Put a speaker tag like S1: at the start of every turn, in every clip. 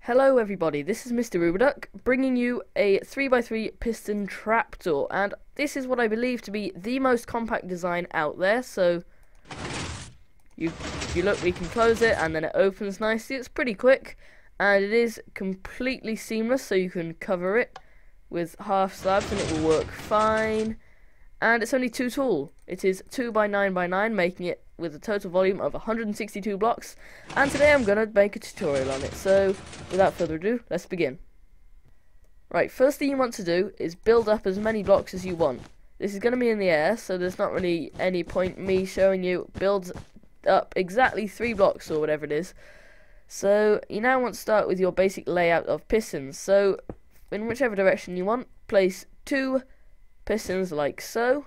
S1: Hello everybody, this is Mr. Mruberduck bringing you a 3x3 piston trapdoor, and this is what I believe to be the most compact design out there. So if you look, we can close it and then it opens nicely. It's pretty quick and it is completely seamless, so you can cover it with half slabs and it will work fine. And it's only too tall. It is 2x9x9, making it with a total volume of 162 blocks. And today I'm going to make a tutorial on it. So, without further ado, let's begin. Right, first thing you want to do is build up as many blocks as you want. This is going to be in the air, so there's not really any point me showing you build up exactly 3 blocks or whatever it is. So, you now want to start with your basic layout of pistons. So, in whichever direction you want, place 2 pistons like so,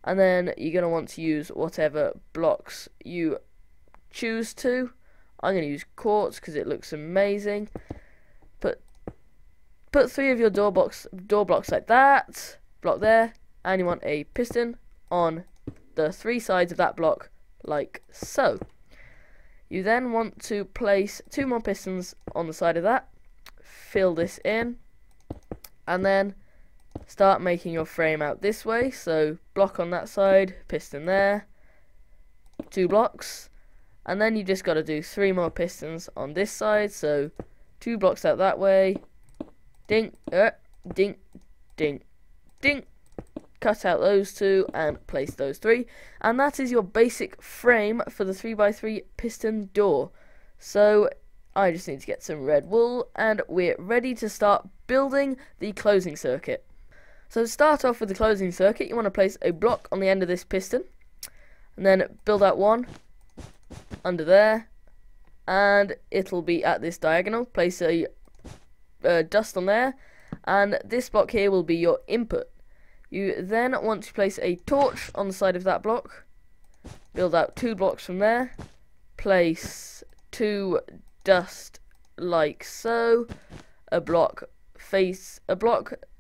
S1: and then you're going to want to use whatever blocks you choose to. I'm going to use quartz because it looks amazing. Put 3 of your door blocks like that, block there, and you want a piston on the 3 sides of that block like so. You then want to place 2 more pistons on the side of that, fill this in, and then start making your frame out this way. So block on that side, piston there, 2 blocks, and then you just got to do 3 more pistons on this side. So 2 blocks out that way, ding, ding, ding, ding. Cut out those 2 and place those 3, and that is your basic frame for the 3x3 piston door. So I just need to get some red wool and we're ready to start building the closing circuit. So to start off with the closing circuit, you want to place a block on the end of this piston, and then build out 1 under there, and it'll be at this diagonal. Place a dust on there, and this block here will be your input. You then want to place a torch on the side of that block, build out 2 blocks from there, place 2 dust like so, a block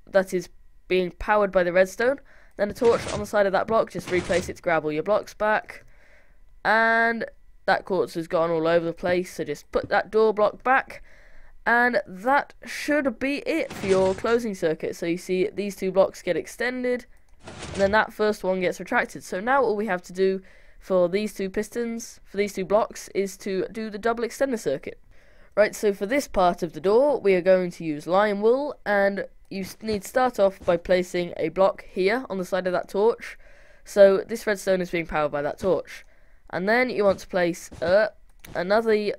S1: that is being powered by the redstone, then a torch on the side of that block. Just replace it to grab all your blocks back, and that quartz has gone all over the place, so just put that door block back, and that should be it for your closing circuit. So you see these 2 blocks get extended, and then that first one gets retracted. So now all we have to do for these 2 pistons, for these 2 blocks, is to do the double extender circuit. Right, so for this part of the door we are going to use lime wool, and you need to start off by placing a block here on the side of that torch. So this redstone is being powered by that torch, and then you want to place another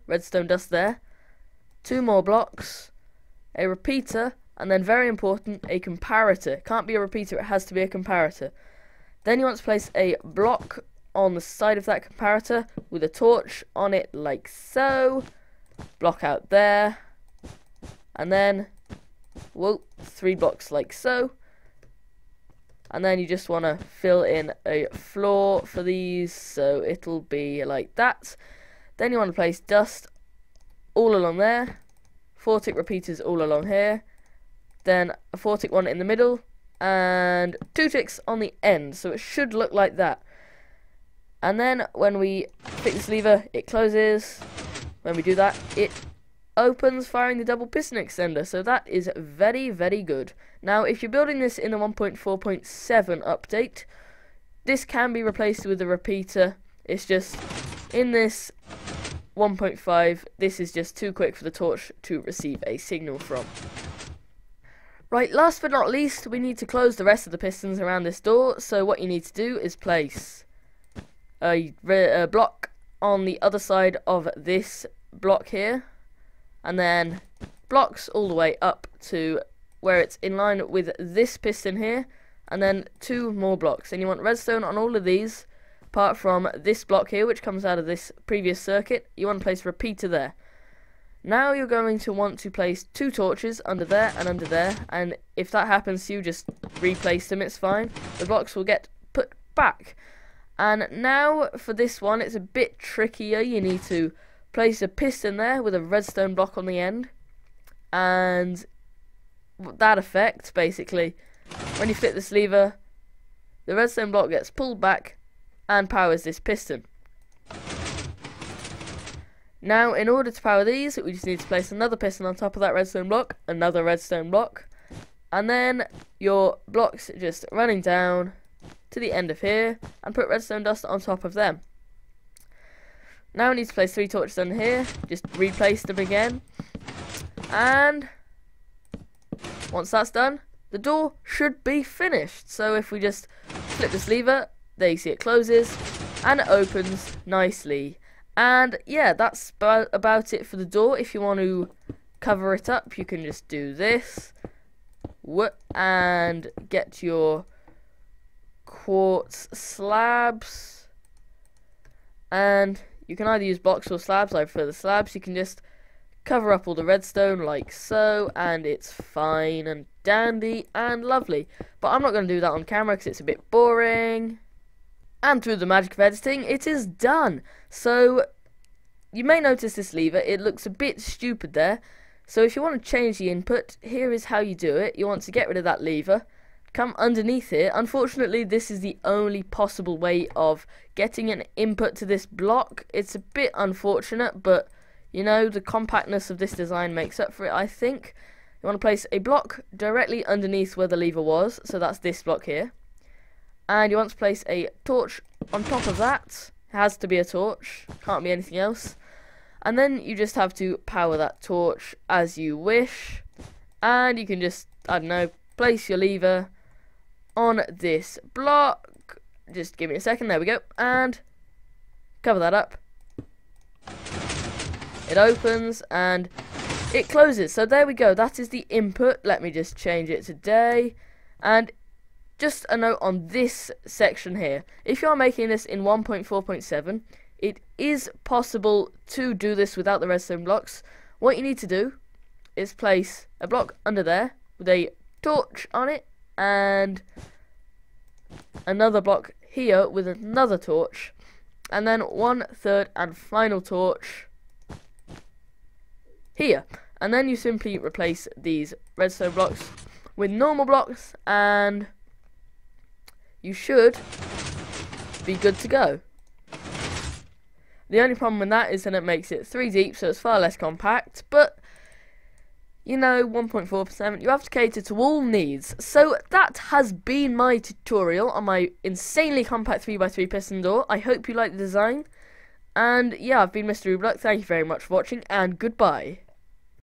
S1: redstone dust there, 2 more blocks, a repeater, and then very important, a comparator. It can't be a repeater, it has to be a comparator. Then you want to place a block on the side of that comparator with a torch on it like so, block out there, and then 3 blocks like so, and then you just want to fill in a floor for these, so it'll be like that. Then you want to place dust all along there, 4-tick repeaters all along here, then a 4-tick one in the middle, and 2 ticks on the end, so it should look like that. And then when we pick this lever, it closes. When we do that, it opens, firing the double piston extender. So that is very, very good. Now, if you're building this in the 1.4.7 update, this can be replaced with a repeater. It's just, in this 1.5, this is just too quick for the torch to receive a signal from. Right, last but not least, we need to close the rest of the pistons around this door. So what you need to do is place a block on the other side of this block here, and then blocks all the way up to where it's in line with this piston here, and then 2 more blocks. And you want redstone on all of these, apart from this block here, which comes out of this previous circuit. You want to place a repeater there. Now you're going to want to place 2 torches under there and under there, and if that happens to you, just replace them, it's fine. The blocks will get put back. And now for this one, it's a bit trickier. You need to place a piston there with a redstone block on the end, and that effect, basically, when you flip this lever, the redstone block gets pulled back and powers this piston. Now, in order to power these, we just need to place another piston on top of that redstone block, another redstone block, and then your blocks just running down to the end of here, and put redstone dust on top of them. Now we need to place 3 torches on here, just replace them again, and once that's done, the door should be finished. So if we just flip this lever, there you see it closes, and it opens nicely. And yeah, that's about it for the door. If you want to cover it up, you can just do this, and get your quartz slabs, and you can either use blocks or slabs. I prefer the slabs. You can just cover up all the redstone like so, and it's fine and dandy and lovely. But I'm not going to do that on camera because it's a bit boring. And through the magic of editing, it is done. So you may notice this lever, it looks a bit stupid there. So if you want to change the input, here is how you do it. You want to get rid of that lever, come underneath here. Unfortunately, this is the only possible way of getting an input to this block. It's a bit unfortunate, but you know, the compactness of this design makes up for it, I think. You want to place a block directly underneath where the lever was, so that's this block here. And you want to place a torch on top of that. It has to be a torch, can't be anything else. And then you just have to power that torch as you wish. And you can just, I don't know, place your lever on this block. Just give me a second, there we go. And cover that up. It opens and it closes. So there we go, that is the input. Let me just change it to day. And just a note on this section here. If you are making this in 1.4.7, it is possible to do this without the redstone blocks. What you need to do is place a block under there with a torch on it, and another block here with another torch, and then 1/3 and final torch here. And then you simply replace these redstone blocks with normal blocks, and you should be good to go. The only problem with that is that it makes it 3 deep, so it's far less compact, but you know, 1.4%, you have to cater to all needs. So that has been my tutorial on my insanely compact 3x3 piston door. I hope you like the design, and yeah, I've been Mr. Mruberduck. Thank you very much for watching, and goodbye.